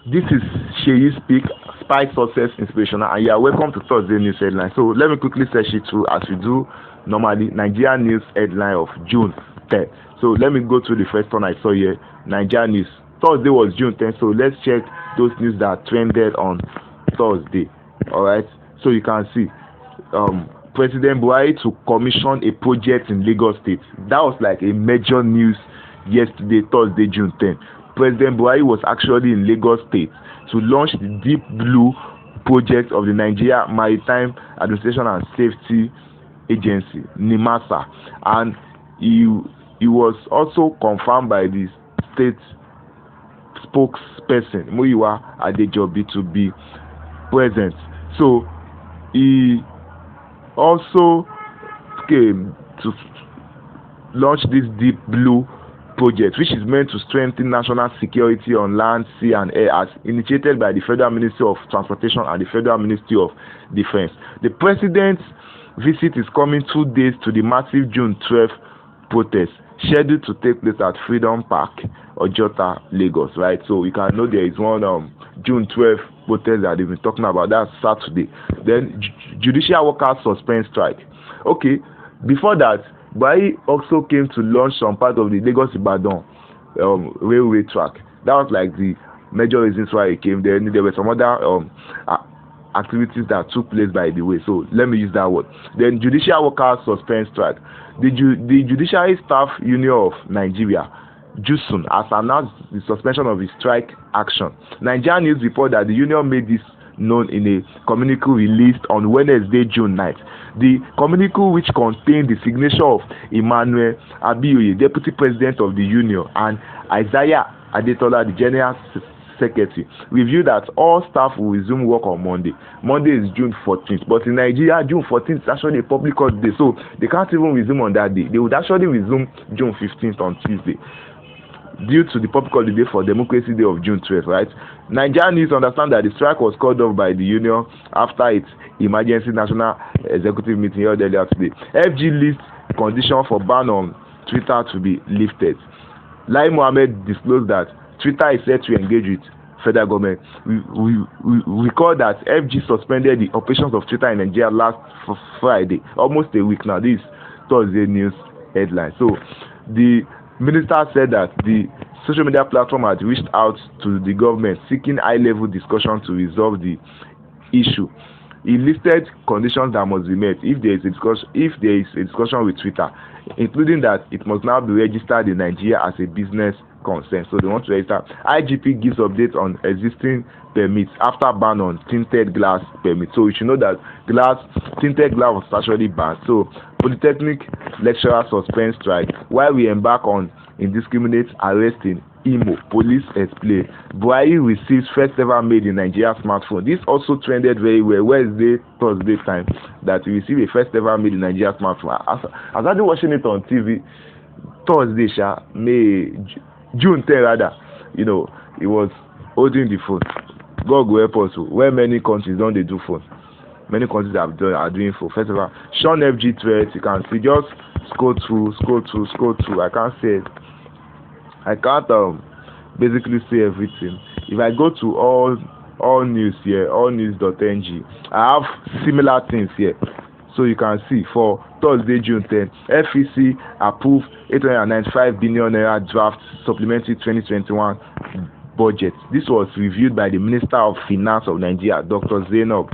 This is Sheyi Speak, Spy Success Inspirational, and you are welcome to Thursday News headline. So let me quickly search it through as we do normally. Nigeria News headline of June 10th. So let me go through the first one I saw here. Nigeria News. Thursday was June 10th, so let's check those news that trended on Thursday. Alright, so you can see President Buhari to commission a project in Lagos State. That was like a major news yesterday, Thursday, June 10th. President Buhari was actually in Lagos State to launch the Deep Blue project of the Nigeria Maritime Administration and Safety Agency, NIMASA, and he was also confirmed by the state spokesperson Muyiwa Adejobi to be present. So he also came to launch this Deep Blue project, which is meant to strengthen national security on land, sea and air, as initiated by the Federal Ministry of Transportation and the Federal Ministry of Defense. The president's visit is coming 2 days to the massive June 12th protest scheduled to take place at Freedom Park, Ojota, Lagos, right? So you can know there is one June 12th protest that they've been talking about. That's Saturday. Then judicial workers suspend strike. Okay, before that, Buhari also came to launch some part of the Lagos-Ibadan railway track. That was like the major reasons why he came. Then there were some other activities that took place by the way. So let me use that word. Then judicial workers suspend strike. The Judiciary Staff Union of Nigeria, JUSUN, has announced the suspension of its strike action. Nigeria News report that the union made this known in a communique released on Wednesday, June 9th. The communique, which contained the signature of Emmanuel Abiyoye, Deputy President of the Union, and Isaiah Adetola, the General Secretary, revealed that all staff will resume work on Monday. Monday is June 14th, but in Nigeria, June 14th is actually a public holiday, so they can't even resume on that day. They would actually resume June 15th on Tuesday, due to the public holiday for Democracy Day of June 12th, right? Nigeria News understand that the strike was called off by the union after its emergency national executive meeting held earlier today. FG lists condition for ban on Twitter to be lifted. Lai Mohammed disclosed that Twitter is set to engage with federal government. We recall that FG suspended the operations of Twitter in Nigeria last Friday, almost a week now. This is Thursday News headline. So the minister said that the social media platform had reached out to the government seeking high-level discussion to resolve the issue. He listed conditions that must be met if there is a discussion with Twitter, including that it must now be registered in Nigeria as a business concern. So they want to register. IGP gives updates on existing permits after ban on tinted glass permits. So you should know that tinted glass was actually banned. So Polytechnic lecturer suspend strike while we embark on indiscriminate arrest in Imo. Police explain. Buhari receives first ever made in Nigeria smartphone. This also trended very well Wednesday, Thursday time, that we received a first ever made in Nigeria smartphone. As I was watching it on TV Thursday, June 10 rather, you know, he was holding the phone. God will help us. Where many countries don't they do phone? Many countries are doing phone. First of all, Sean FG thread, you can see, just scroll through. I can't say it. I can't basically say everything. If I go to all news here, allnews.ng, I have similar things here. So you can see for Thursday, June 10, FEC approved 895 billion naira draft supplementary 2021 budget. This was reviewed by the Minister of Finance of Nigeria, Dr. Zainab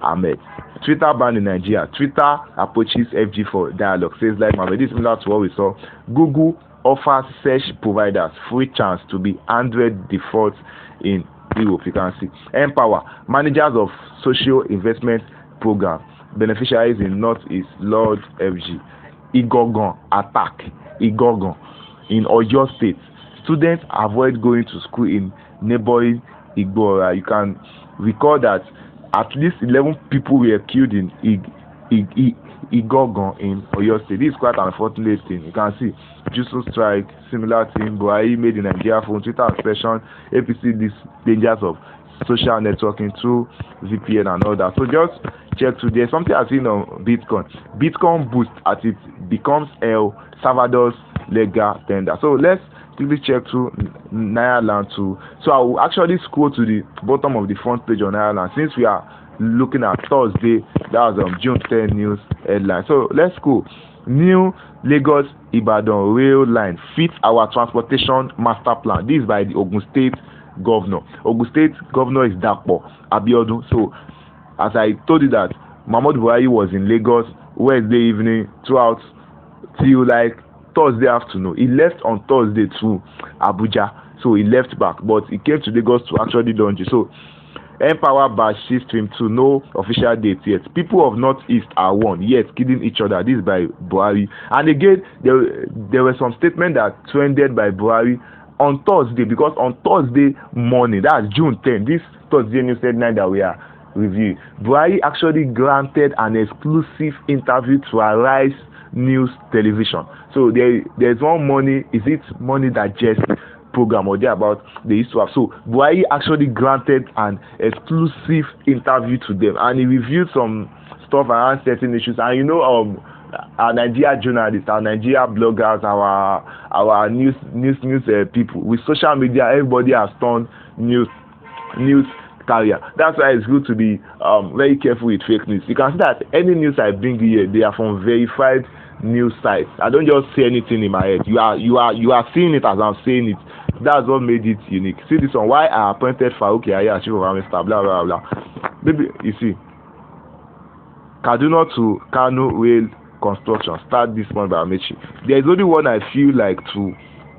Ahmed. Twitter ban in Nigeria. Twitter approaches FG for dialogue, says Lai Mohammed. This is similar to what we saw. Google offers search providers free chance to be 100 defaults in Europe. You can see. Empower. Managers of social investment program. Beneficiaries in Northeast, Lord FG. Igogon attack. Igogon in Oyo State. Students avoid going to school in neighboring Igbora. You can recall that at least 11 people were killed in Igogon in Oyo State. This is quite an unfortunate thing. You can see JUSUN strike, similar thing. Buhari made in Nigeria phone, Twitter expression, APC these dangers of social networking through VPN and all that. So just check today. Something I've seen on Bitcoin. Bitcoin boost as it becomes El Salvador's legal tender. So let's quickly check through Nairaland too. So I will actually scroll to the bottom of the front page on Nairaland since we are looking at Thursday. That was June 10 news headline. So let's go. New Lagos Ibadan rail line fits our transportation master plan. This is by the Ogun State governor. Ogun State governor is Dapo Abiodun. So as I told you that Muhammadu Buhari was in Lagos Wednesday evening throughout till like Thursday afternoon. He left on Thursday to Abuja. So he left back, but he came to Lagos to actually launch it. So Empower Batch 622, no official date yet. People of Northeast are one, yet killing each other. This is by Buhari. And again, there were some statements that trended by Buhari on Thursday, because on Thursday morning, that's June 10, this Thursday news headline that we are reviewing, Buhari actually granted an exclusive interview to Arise News Television. So there's one money, is it Money Digest program or thereabout they used to have. So Buhari actually granted an exclusive interview to them, and he reviewed some stuff around certain issues. And you know, our Nigeria journalists, our Nigeria bloggers, our news people with social media, everybody has turned news carrier. That's why it's good to be very careful with fake news. You can see that any news I bring here, they are from verified news sites. I don't just say anything in my head. You are seeing it as I'm saying it. That's what made it unique. See this one, why I appointed Farouk Yahya as chief of army staff, blah blah blah. Maybe you see, Kaduna to Kano rail construction start this month by Amechi. There is only one I feel like to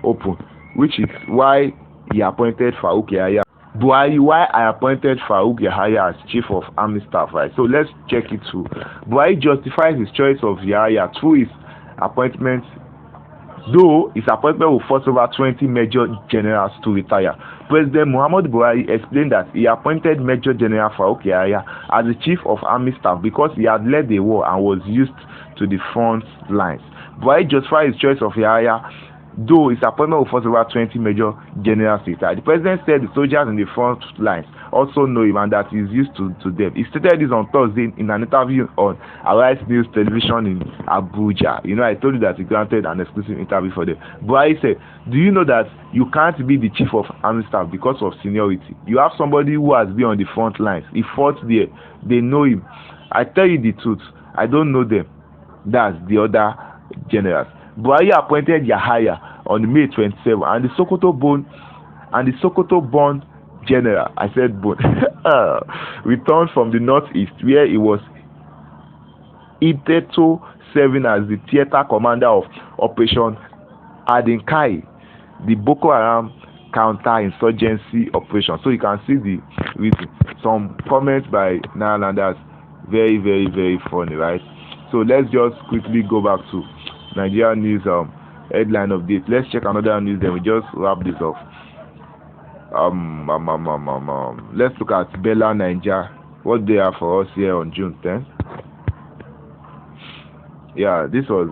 open, which is why he appointed Farouk Yahya. Buhari, why I appointed Farouk Yahya as chief of army staff, right? So let's check it too. Buhari justifies his choice of Yahya through his appointment, though his appointment will force over 20 major generals to retire. President Muhammadu Buhari explained that he appointed Major General Farouk Yahya as the chief of army staff because he had led the war and was used to the front lines. Buhari justified his choice of Yahya, though his appointment will force over 20 major generals to retire. The president said the soldiers in the front lines also know him and that he is used to them. He stated this on Thursday in an interview on Arise News Television in Abuja. You know, I told you that he granted an exclusive interview for them. Buhari said, do you know that you can't be the chief of army staff because of seniority? You have somebody who has been on the front lines. He fought there. They know him. I tell you the truth, I don't know them. That's the other generals. Buhari appointed Yahya on May 27, and the Sokoto born general, I said bone, returned from the northeast where he was Iteto serving as the theater commander of Operation Adinkai, the Boko Haram counter-insurgency operation. So you can see the reason. Some comments by Nairalanders, very, very, very funny, right? So let's just quickly go back to Nigeria news headline update. Let's check another news, then we just wrap this off. Let's look at Bella Nigeria, what they have for us here on June 10th. Yeah, this was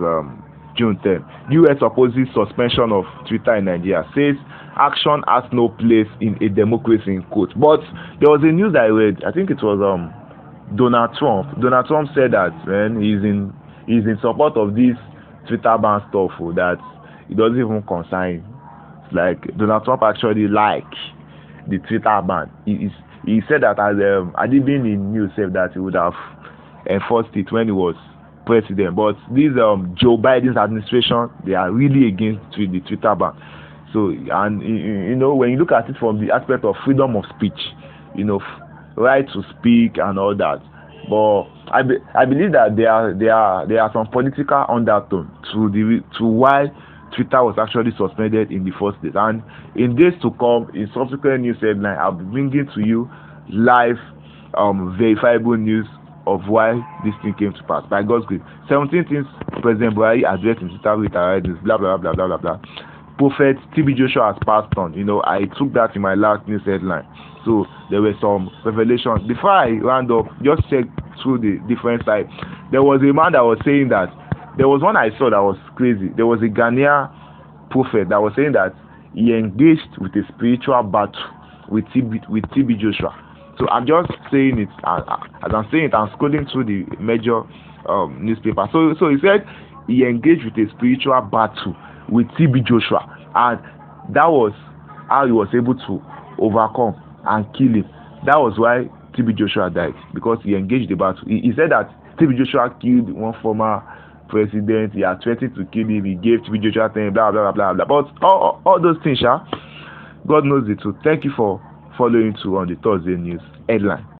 June 10th. US opposes suspension of Twitter in Nigeria, says action has no place in a democracy, in quote. But there was a news I read, I think it was Donald Trump. Donald Trump said that he's in support of this Twitter ban stuff that it doesn't even concern. Like Donald Trump actually liked the Twitter ban. He said that had it been in news that he would have enforced it when he was president. But this Joe Biden's administration, they are really against the Twitter ban. So, and you know, when you look at it from the aspect of freedom of speech, you know, right to speak and all that. But I believe that there are some political undertone to why Twitter was actually suspended in the first place. And in days to come, in subsequent news headline, I'll be bringing to you live verifiable news of why this thing came to pass. By God's grace, 17 things President Buhari addressed in Twitter with blah blah blah blah blah blah. Prophet TB Joshua has passed on. You know, I took that in my last news headline. So there were some revelations. Before I round up, just check through the different sides. There was a man that was saying that there was one I saw that was crazy. There was a Ghanaian prophet that was saying that he engaged with a spiritual battle with TB Joshua. So I'm just saying it as I'm saying it. I'm scrolling through the major newspaper. So he said he engaged with a spiritual battle with TB Joshua, and That was how he was able to overcome and kill him. That was why TB Joshua died, because he engaged the battle. He said that TB Joshua killed one former president. He had threatened to kill him. He gave TB Joshua things, blah blah blah blah. But all those things, God knows the truth. Thank you for following on the Thursday News headline.